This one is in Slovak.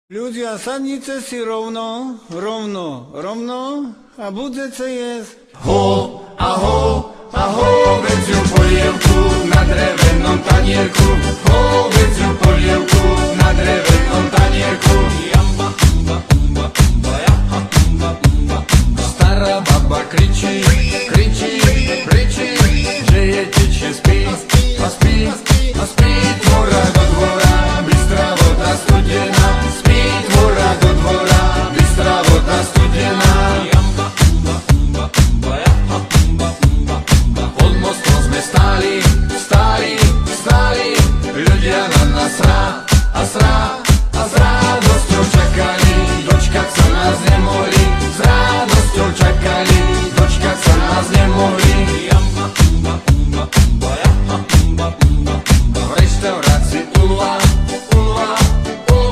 Ľudia, sadnite si rovno a budete jesť. Ho, hovedziu polievku na drevenom tanierku, hovedziu polievku na drevenom